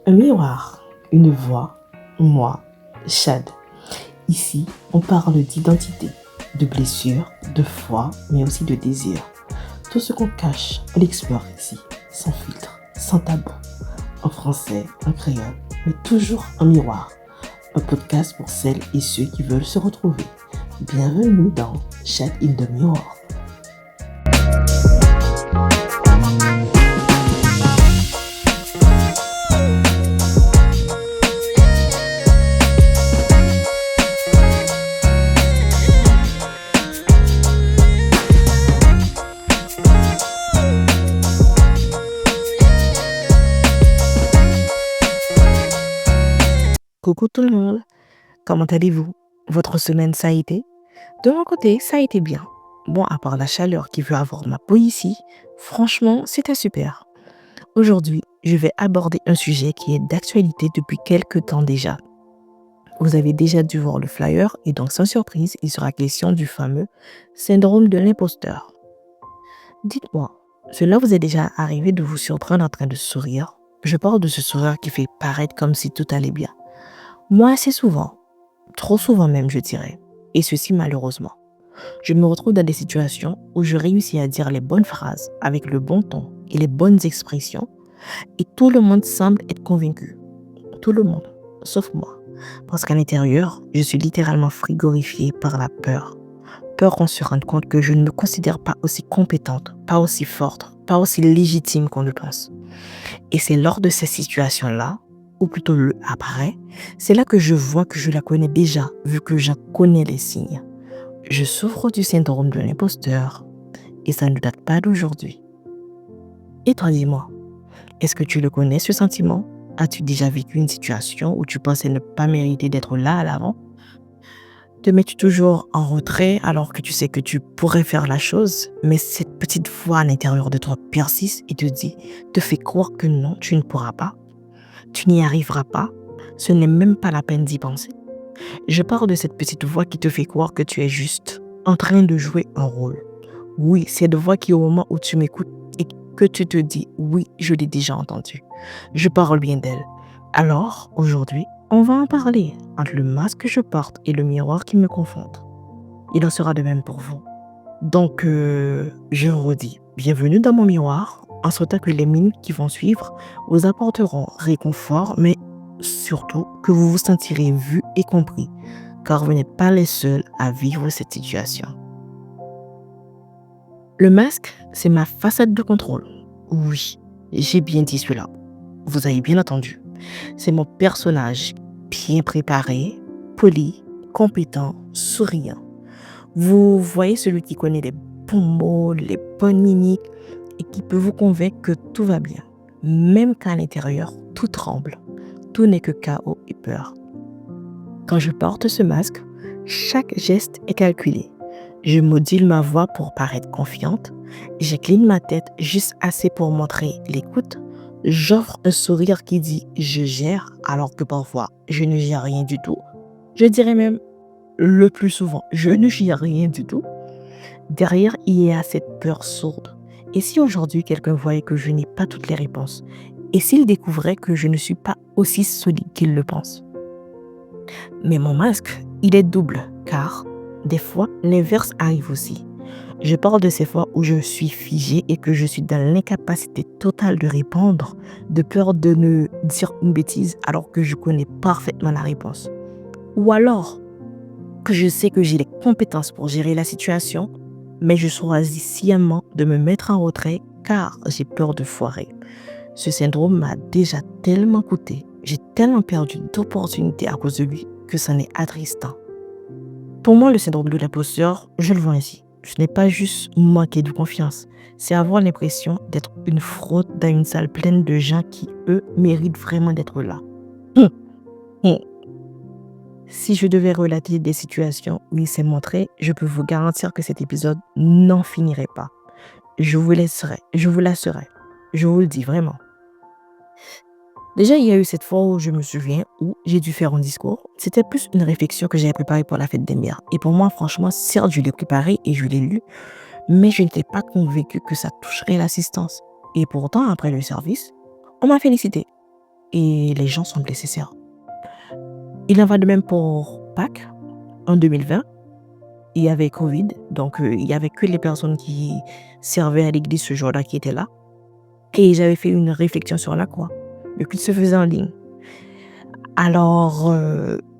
Un miroir, une voix, moi, Chad. Ici, on parle d'identité, de blessures, de foi, mais aussi de désir. Tout ce qu'on cache, on l'explore ici, sans filtre, sans tabou. En français, en créole, mais toujours en miroir. Un podcast pour celles et ceux qui veulent se retrouver. Bienvenue dans Chad in the Mirror. Coucou tout le monde, comment allez-vous? Votre semaine, ça a été? De mon côté, ça a été bien. Bon, à part la chaleur qui veut avoir ma peau ici, franchement, c'était super. Aujourd'hui, je vais aborder un sujet qui est d'actualité depuis quelques temps déjà. Vous avez déjà dû voir le flyer et donc sans surprise, il sera question du fameux syndrome de l'imposteur. Dites-moi, cela vous est déjà arrivé de vous surprendre en train de sourire? Je parle de ce sourire qui fait paraître comme si tout allait bien. Moi, assez souvent, trop souvent même, je dirais, et ceci malheureusement. Je me retrouve dans des situations où je réussis à dire les bonnes phrases avec le bon ton et les bonnes expressions et tout le monde semble être convaincu. Tout le monde, sauf moi. Parce qu'à l'intérieur, je suis littéralement frigorifiée par la peur. Peur qu'on se rende compte que je ne me considère pas aussi compétente, pas aussi forte, pas aussi légitime qu'on le pense. Et c'est lors de ces situations-là, ou plutôt le après, c'est là que je vois que je la connais déjà, vu que j'en connais les signes. Je souffre du syndrome de l'imposteur, et ça ne date pas d'aujourd'hui. Et toi, dis-moi, est-ce que tu le connais, ce sentiment? As-tu déjà vécu une situation où tu pensais ne pas mériter d'être là à l'avant? Te mets-tu toujours en retrait alors que tu sais que tu pourrais faire la chose, mais cette petite voix à l'intérieur de toi persiste et te fait croire que non, tu ne pourras pas? Tu n'y arriveras pas, ce n'est même pas la peine d'y penser. Je parle de cette petite voix qui te fait croire que tu es juste en train de jouer un rôle. Oui, cette voix qui au moment où tu m'écoutes et que tu te dis « oui, je l'ai déjà entendue ». Je parle bien d'elle. Alors, aujourd'hui, on va en parler entre le masque que je porte et le miroir qui me confronte. Il en sera de même pour vous. Donc, je redis, bienvenue dans mon miroir, en souhaitant que les minutes qui vont suivre vous apporteront réconfort, mais surtout que vous vous sentirez vu et compris, car vous n'êtes pas les seuls à vivre cette situation. Le masque, c'est ma façade de contrôle. Oui, j'ai bien dit cela. Vous avez bien entendu. C'est mon personnage bien préparé, poli, compétent, souriant. Vous voyez celui qui connaît les bons mots, les bonnes mimiques et qui peut vous convaincre que tout va bien. Même qu'à l'intérieur, tout tremble. Tout n'est que chaos et peur. Quand je porte ce masque, chaque geste est calculé. Je module ma voix pour paraître confiante. J'incline ma tête juste assez pour montrer l'écoute. J'offre un sourire qui dit « je gère » alors que parfois, je ne gère rien du tout. Je dirais même le plus souvent, je ne gère rien du tout. Derrière, il y a cette peur sourde. Et si aujourd'hui, quelqu'un voyait que je n'ai pas toutes les réponses? Et s'il découvrait que je ne suis pas aussi solide qu'il le pense? Mais mon masque, il est double, car des fois, l'inverse arrive aussi. Je parle de ces fois où je suis figée et que je suis dans l'incapacité totale de répondre, de peur de ne dire une bêtise alors que je connais parfaitement la réponse. Ou alors, que je sais que j'ai les compétences pour gérer la situation, mais je choisis sciemment de me mettre en retrait car j'ai peur de foirer. Ce syndrome m'a déjà tellement coûté, j'ai tellement perdu d'opportunités à cause de lui que ça n'est attristant. Pour moi, le syndrome de l'imposteur, je le vois ainsi. Ce n'est pas juste manquer de confiance, c'est avoir l'impression d'être une fraude dans une salle pleine de gens qui, eux, méritent vraiment d'être là. Si je devais relater des situations où il s'est montré, je peux vous garantir que cet épisode n'en finirait pas. Je vous l'assurerai, je vous le dis vraiment. Déjà, il y a eu cette fois où je me souviens où j'ai dû faire un discours. C'était plus une réflexion que j'avais préparée pour la fête des mères. Et pour moi, franchement, certes, je l'ai préparé et je l'ai lu. mais je n'étais pas convaincue que ça toucherait l'assistance. Et pourtant, après le service, on m'a félicité et les gens semblaient sincères. Il en va de même pour Pâques en 2020. Il y avait Covid, donc il n'y avait que les personnes qui servaient à l'église ce jour-là qui étaient là. Et j'avais fait une réflexion sur la croix. Le culte se faisait en ligne. Alors,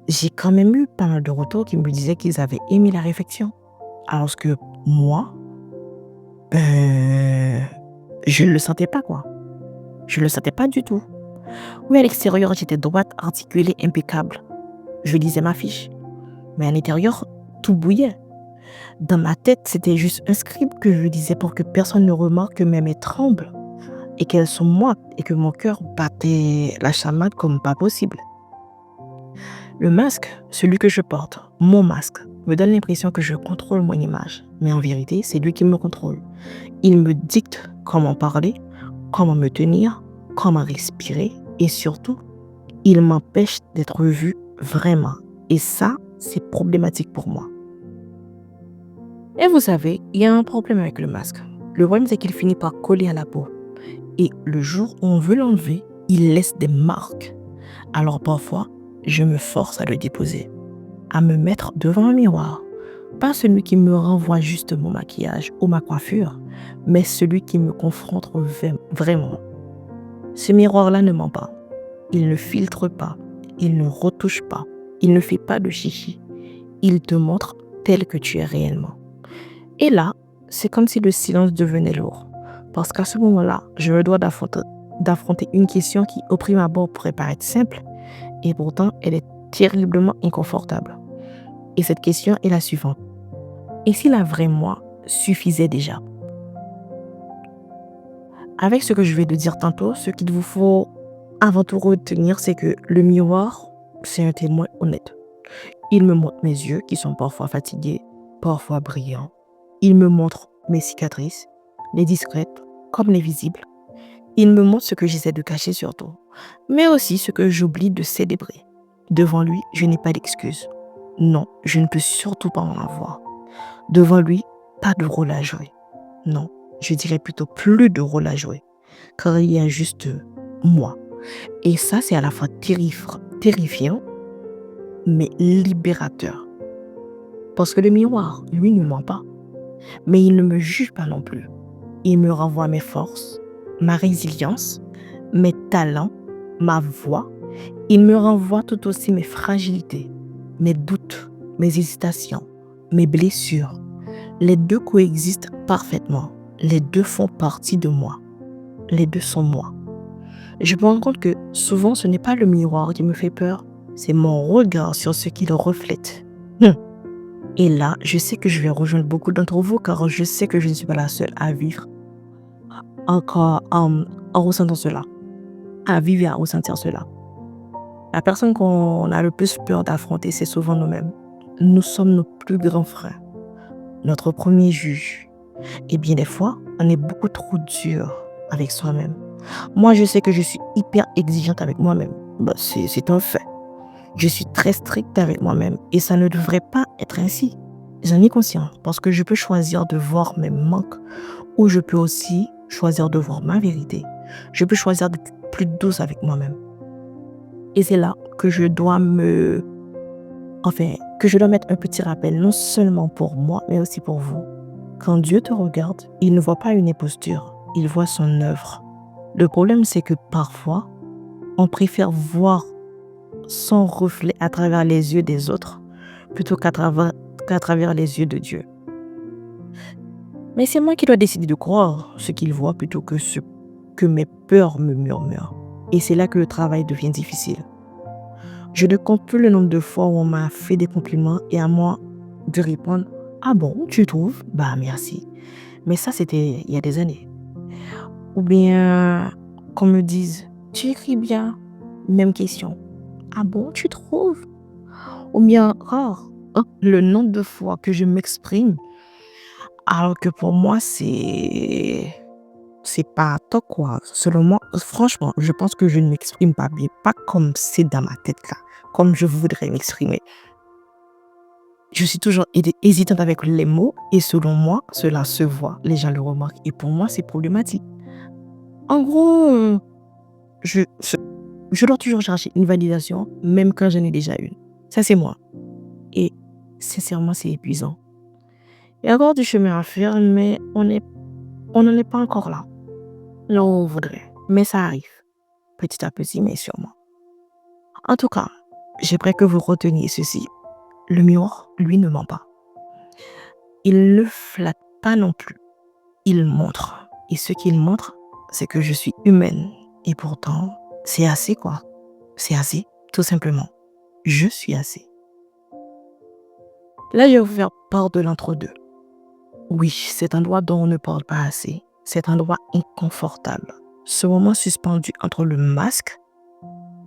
j'ai quand même eu pas mal de retours qui me disaient qu'ils avaient aimé la réflexion. Alors que moi, je ne le sentais pas, quoi. Je ne le sentais pas du tout. Oui, à l'extérieur, j'étais droite, articulée, impeccable. Je lisais ma fiche. Mais à l'intérieur, tout bouillait. Dans ma tête, c'était juste un script que je lisais pour que personne ne remarque que mes mains tremblent et qu'elles sont moites et que mon cœur battait la chamade comme pas possible. Le masque, celui que je porte, mon masque, me donne l'impression que je contrôle mon image. Mais en vérité, c'est lui qui me contrôle. Il me dicte comment parler, comment me tenir, comment respirer et surtout, il m'empêche d'être vu vraiment. Et ça, c'est problématique pour moi. Et vous savez, il y a un problème avec le masque. Le problème, c'est qu'il finit par coller à la peau. Et le jour où on veut l'enlever, il laisse des marques. Alors parfois, je me force à le déposer, à me mettre devant un miroir. Pas celui qui me renvoie juste mon maquillage ou ma coiffure, mais celui qui me confronte vraiment. Ce miroir-là ne ment pas. Il ne filtre pas. Il ne retouche pas. Il ne fait pas de chichi. Il te montre tel que tu es réellement. Et là, c'est comme si le silence devenait lourd. Parce qu'à ce moment-là, je me dois d'affronter une question qui, au prime abord, pourrait paraître simple, et pourtant, elle est terriblement inconfortable. Et cette question est la suivante. Et si la vraie moi suffisait déjà? Avec ce que je vais te dire tantôt, ce qu'il vous faut avant tout retenir, c'est que le miroir, c'est un témoin honnête. Il me montre mes yeux qui sont parfois fatigués, parfois brillants. Il me montre mes cicatrices, les discrètes comme les visibles. Il me montre ce que j'essaie de cacher surtout, mais aussi ce que j'oublie de célébrer. Devant lui, je n'ai pas d'excuses. Non, je ne peux surtout pas en avoir. Devant lui, pas de rôle à jouer. Non, je dirais plutôt plus de rôle à jouer, car il y a juste moi. Et ça, c'est à la fois terrifiant, mais libérateur. Parce que le miroir, lui, ne ment pas. Mais il ne me juge pas non plus. Il me renvoie mes forces, ma résilience, mes talents, ma voix. Il me renvoie tout aussi mes fragilités, mes doutes, mes hésitations, mes blessures. Les deux coexistent parfaitement. Les deux font partie de moi. Les deux sont moi. Je me rends compte que souvent, ce n'est pas le miroir qui me fait peur, c'est mon regard sur ce qu'il reflète. Et là, je sais que je vais rejoindre beaucoup d'entre vous car je sais que je ne suis pas la seule à vivre encore en ressentant cela, à vivre et à ressentir cela. La personne qu'on a le plus peur d'affronter, c'est souvent nous-mêmes. Nous sommes nos plus grands frères, notre premier juge. Et bien des fois, on est beaucoup trop dur avec soi-même. Moi, je sais que je suis hyper exigeante avec moi-même. C'est un fait. Je suis très stricte avec moi-même et ça ne devrait pas être ainsi. J'en ai conscience parce que je peux choisir de voir mes manques ou je peux aussi choisir de voir ma vérité. Je peux choisir d'être plus douce avec moi-même. Et c'est là que je dois mettre un petit rappel, non seulement pour moi, mais aussi pour vous. Quand Dieu te regarde, il ne voit pas une imposture, il voit son œuvre. Le problème, c'est que parfois, on préfère voir son reflet à travers les yeux des autres plutôt qu'à travers les yeux de Dieu. Mais c'est moi qui dois décider de croire ce qu'il voit plutôt que ce que mes peurs me murmurent. Et c'est là que le travail devient difficile. Je ne compte plus le nombre de fois où on m'a fait des compliments et à moi de répondre « Ah bon, tu trouves? Bah merci. » Mais ça, c'était il y a des années. Ou bien qu'on me dise « Tu écris bien. » Même question. « Ah bon, tu trouves? » Ou bien le nombre de fois que je m'exprime alors que pour moi, c'est pas top quoi. Selon moi, franchement, je pense que je ne m'exprime pas bien. Pas comme c'est dans ma tête là. Comme je voudrais m'exprimer. Je suis toujours hésitante avec les mots et selon moi, cela se voit, les gens le remarquent et pour moi, c'est problématique. En gros, je, je dois toujours chercher une validation, même quand j'en ai déjà une. Ça, c'est moi. Et sincèrement, c'est épuisant. Il y a encore du chemin à faire, mais on n'en est pas encore là. Là où on voudrait. Mais ça arrive. Petit à petit, mais sûrement. En tout cas, j'aimerais que vous reteniez ceci. Le miroir, lui, ne ment pas. Il ne flatte pas non plus. Il montre. Et ce qu'il montre, c'est que je suis humaine. Et pourtant, c'est assez quoi. C'est assez, tout simplement. Je suis assez. Là, je vais vous faire part de l'entre-deux. Oui, cet endroit dont on ne parle pas assez. Cet endroit inconfortable. Ce moment suspendu entre le masque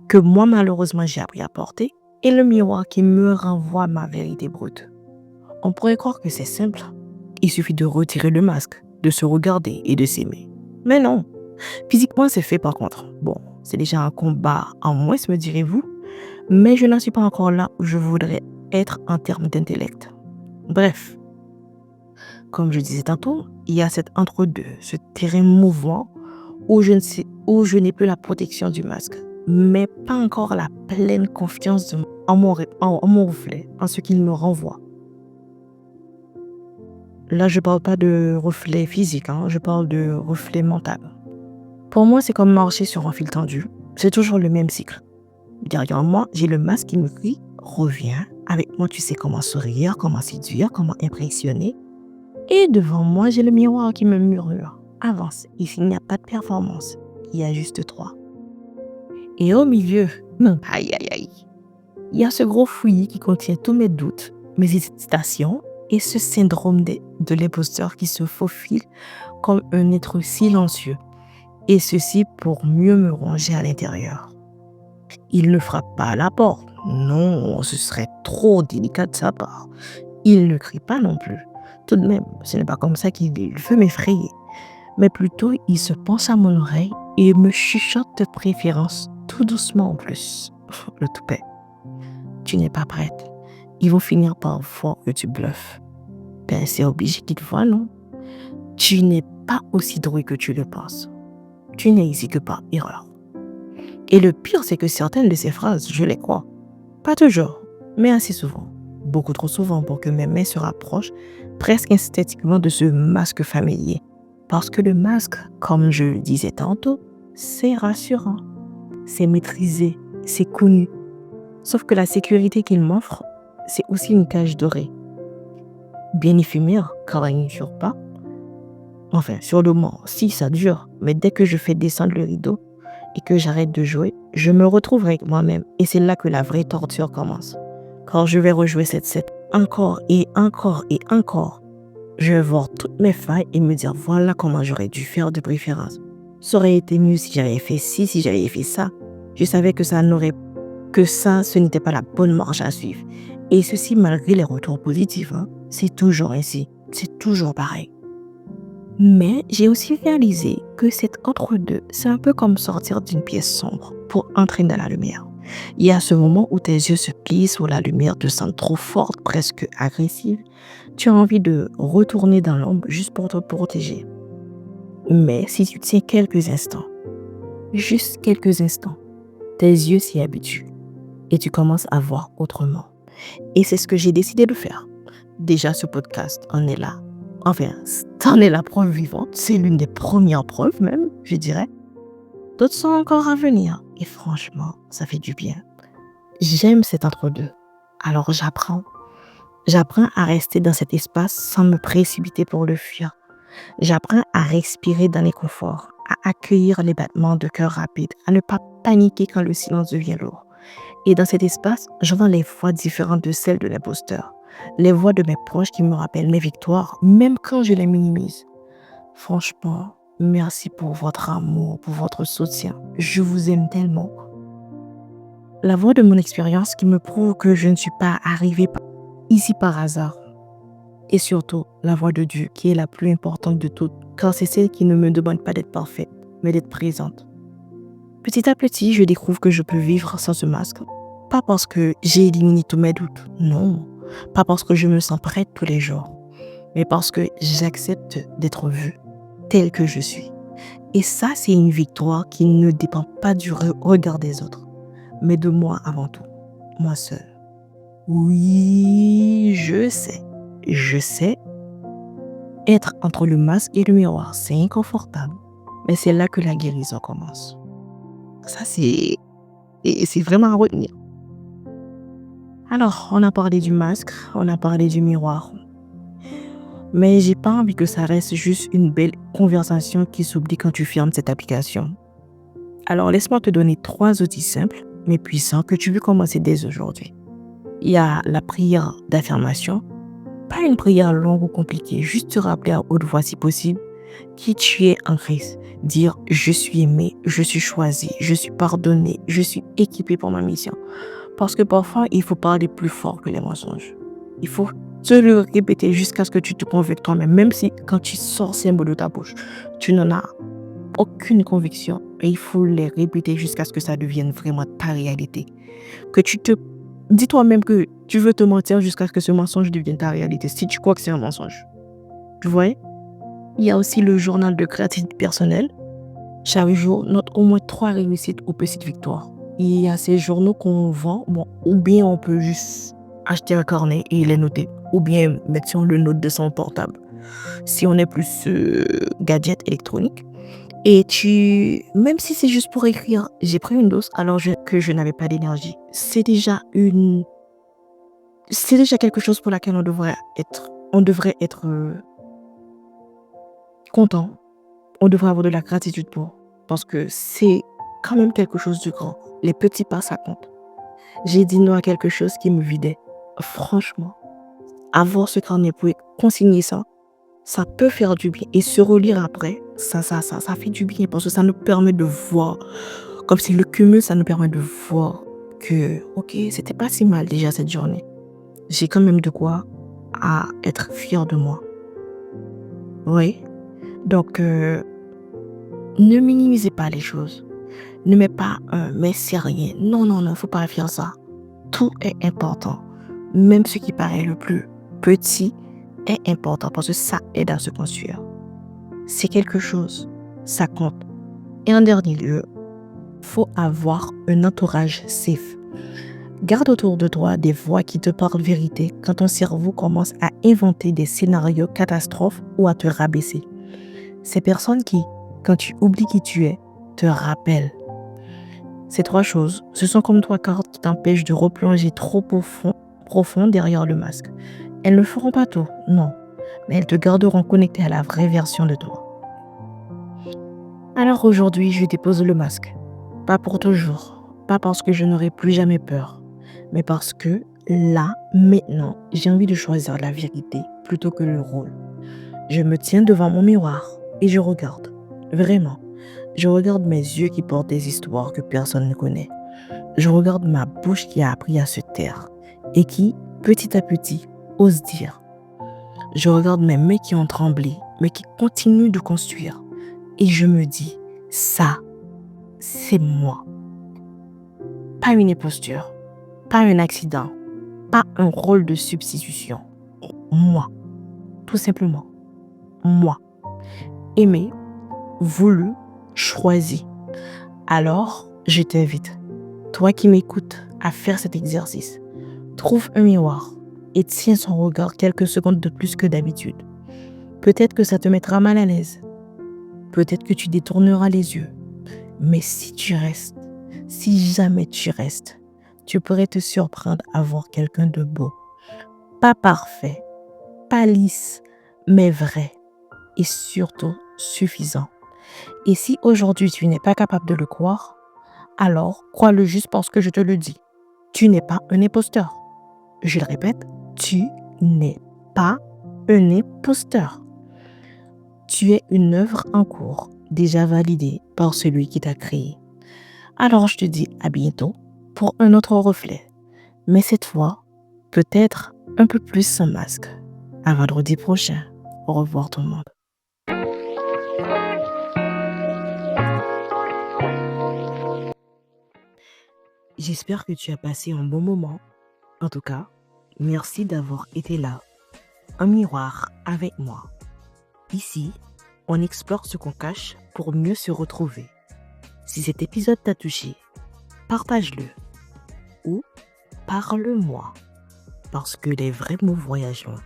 que moi, malheureusement, j'ai appris à porter et le miroir qui me renvoie ma vérité brute. On pourrait croire que c'est simple. Il suffit de retirer le masque, de se regarder et de s'aimer. Mais non. Physiquement, c'est fait par contre. Bon, c'est déjà un combat en moins, me direz-vous. Mais je n'en suis pas encore là où je voudrais être en termes d'intellect. Bref. Comme je disais tantôt, il y a cet entre-deux, ce terrain mouvant où je n'ai plus la protection du masque, mais pas encore la pleine confiance en mon reflet, en ce qu'il me renvoie. Là, je parle pas de reflet physique, je parle de reflet mental. Pour moi, c'est comme marcher sur un fil tendu. C'est toujours le même cycle. Derrière moi, j'ai le masque qui me crie « Reviens, avec moi tu sais comment sourire, comment séduire, comment impressionner. » Et devant moi, j'ai le miroir qui me murmure « Avance, ici il n'y a pas de performance, il y a juste toi. » Et au milieu, aïe aïe aïe, il y a ce gros fouillis qui contient tous mes doutes, mes hésitations et ce syndrome de l'imposteur qui se faufile comme un être silencieux. Et ceci pour mieux me ronger à l'intérieur. Il ne frappe pas à la porte. Non, ce serait trop délicat de sa part. Il ne crie pas non plus. Tout de même, ce n'est pas comme ça qu'il veut m'effrayer. Mais plutôt, il se penche à mon oreille et me chuchote de préférence, tout doucement en plus. Le toupet. Tu n'es pas prête. Ils vont finir par voir que tu bluffes. Ben, c'est obligé qu'ils te voient, non? Tu n'es pas aussi doué que tu le penses. Tu n'es ici que par erreur. Et le pire, c'est que certaines de ces phrases, je les crois. Pas toujours, mais assez souvent. Beaucoup trop souvent pour que mes mains se rapprochent presque instinctivement de ce masque familier. Parce que le masque, comme je le disais tantôt, c'est rassurant. C'est maîtrisé, c'est connu. Sauf que la sécurité qu'il m'offre, c'est aussi une cage dorée. Bien éphémère, car elle ne dure pas. Enfin, sur le moment, si ça dure, mais dès que je fais descendre le rideau et que j'arrête de jouer, je me retrouve avec moi-même et c'est là que la vraie torture commence. Quand je vais rejouer cette scène encore et encore et encore, je vais voir toutes mes failles et me dire voilà comment j'aurais dû faire de préférence. Ça aurait été mieux si j'avais fait ci, si j'avais fait ça. Je savais que ce n'était pas la bonne marche à suivre. Et ceci malgré les retours positifs. C'est toujours ainsi, c'est toujours pareil. Mais j'ai aussi réalisé que cet entre-deux, c'est un peu comme sortir d'une pièce sombre pour entrer dans la lumière. Il y a ce moment où tes yeux se plissent, où la lumière te semble trop forte, presque agressive. Tu as envie de retourner dans l'ombre juste pour te protéger. Mais si tu tiens quelques instants, juste quelques instants, tes yeux s'y habituent et tu commences à voir autrement. Et c'est ce que j'ai décidé de faire. Déjà, ce podcast en est là. Enfin, c'en est la preuve vivante. C'est l'une des premières preuves même, je dirais. D'autres sont encore à venir. Et franchement, ça fait du bien. J'aime cet entre-deux. Alors j'apprends. J'apprends à rester dans cet espace sans me précipiter pour le fuir. J'apprends à respirer dans les conforts, à accueillir les battements de cœur rapides, à ne pas paniquer quand le silence devient lourd. Et dans cet espace, j'entends les voix différentes de celles de l'imposteur. Les voix de mes proches qui me rappellent mes victoires, même quand je les minimise. Franchement, merci pour votre amour, pour votre soutien. Je vous aime tellement. La voix de mon expérience qui me prouve que je ne suis pas arrivée ici par hasard. Et surtout, la voix de Dieu qui est la plus importante de toutes, car c'est celle qui ne me demande pas d'être parfaite, mais d'être présente. Petit à petit, je découvre que je peux vivre sans ce masque. Pas parce que j'ai éliminé tous mes doutes, non. Pas parce que je me sens prête tous les jours, mais parce que j'accepte d'être vue telle que je suis. Et ça, c'est une victoire qui ne dépend pas du regard des autres, mais de moi avant tout, moi seule. Oui, je sais, être entre le masque et le miroir, c'est inconfortable, mais c'est là que la guérison commence. Ça, c'est vraiment à retenir. Alors, on a parlé du masque, on a parlé du miroir, mais j'ai pas envie que ça reste juste une belle conversation qui s'oublie quand tu fermes cette application. Alors, laisse-moi te donner 3 outils simples, mais puissants, que tu peux commencer dès aujourd'hui. Il y a la prière d'affirmation, pas une prière longue ou compliquée, juste te rappeler à haute voix si possible qui tu es en Christ. Dire je suis aimé, je suis choisi, je suis pardonné, je suis équipé pour ma mission. Parce que parfois, il faut parler plus fort que les mensonges. Il faut te le répéter jusqu'à ce que tu te convainques toi-même, même si quand tu sors ces mots de ta bouche, tu n'en as aucune conviction. Et il faut les répéter jusqu'à ce que ça devienne vraiment ta réalité. Que tu te dis toi-même que tu veux te mentir jusqu'à ce que ce mensonge devienne ta réalité, si tu crois que c'est un mensonge. Tu vois? Il y a aussi le journal de gratitude personnelle. Chaque jour, note au moins 3 réussites ou petites victoires. Il y a ces journaux qu'on vend, ou bien on peut juste acheter un carnet et les noter, ou bien mettre sur le note de son portable. Si on est plus gadget électronique, et même si c'est juste pour écrire, j'ai pris une dose alors que je n'avais pas d'énergie. C'est déjà quelque chose pour laquelle on devrait être content. On devrait avoir de la gratitude pour, parce que c'est quand même quelque chose de grand. Les petits pas, ça compte. J'ai dit non à quelque chose qui me vidait. Franchement, avoir ce carnet pour consigner ça peut faire du bien. Et se relire après, ça fait du bien parce que ça nous permet de voir, comme si le cumul, ça nous permet de voir que, ok, c'était pas si mal déjà cette journée. J'ai quand même de quoi à être fière de moi. Oui. Donc, ne minimisez pas les choses. Ne mets pas un mais c'est rien. Non, faut pas faire ça. Tout est important. Même ce qui paraît le plus petit est important parce que ça aide à se construire. C'est quelque chose, ça compte. Et en dernier lieu, faut avoir un entourage safe. Garde autour de toi des voix qui te parlent vérité quand ton cerveau commence à inventer des scénarios catastrophes ou à te rabaisser. Ces personnes qui, quand tu oublies qui tu es, te rappellent. Ces 3 choses, ce sont comme 3 cordes qui t'empêchent de replonger trop profond derrière le masque. Elles ne feront pas tout, non, mais elles te garderont connecté à la vraie version de toi. Alors aujourd'hui, je dépose le masque. Pas pour toujours, pas parce que je n'aurai plus jamais peur, mais parce que là, maintenant, j'ai envie de choisir la vérité plutôt que le rôle. Je me tiens devant mon miroir et je regarde, vraiment. Je regarde mes yeux qui portent des histoires que personne ne connaît. Je regarde ma bouche qui a appris à se taire et qui, petit à petit, ose dire. Je regarde mes mains qui ont tremblé, mais qui continuent de construire. Et je me dis, ça, c'est moi. Pas une imposture, pas un accident, pas un rôle de substitution. Moi, tout simplement. Moi. Aimé, voulu, choisi. Alors, je t'invite, toi qui m'écoutes, à faire cet exercice. Trouve un miroir et tiens son regard quelques secondes de plus que d'habitude. Peut-être que ça te mettra mal à l'aise. Peut-être que tu détourneras les yeux. Mais si tu restes, si jamais tu restes, tu pourrais te surprendre à voir quelqu'un de beau. Pas parfait, pas lisse, mais vrai et surtout suffisant. Et si aujourd'hui tu n'es pas capable de le croire, alors crois-le juste parce que je te le dis. Tu n'es pas un imposteur. Je le répète, tu n'es pas un imposteur. Tu es une œuvre en cours, déjà validée par celui qui t'a créé. Alors je te dis à bientôt pour un autre reflet. Mais cette fois, peut-être un peu plus sans masque. À vendredi prochain. Au revoir tout le monde. J'espère que tu as passé un bon moment. En tout cas, Merci d'avoir été là. Un miroir avec moi. Ici, on explore ce qu'on cache pour mieux se retrouver. Si cet épisode t'a touché, partage-le ou parle-moi parce que les vrais mots voyagent loin.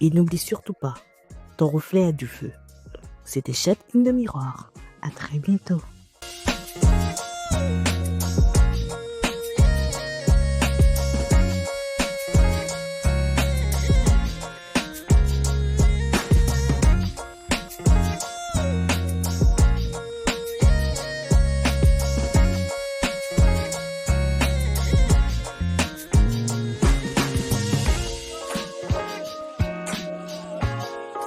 Et n'oublie surtout pas, ton reflet a du feu. C'était Chette in the Miroir. À très bientôt.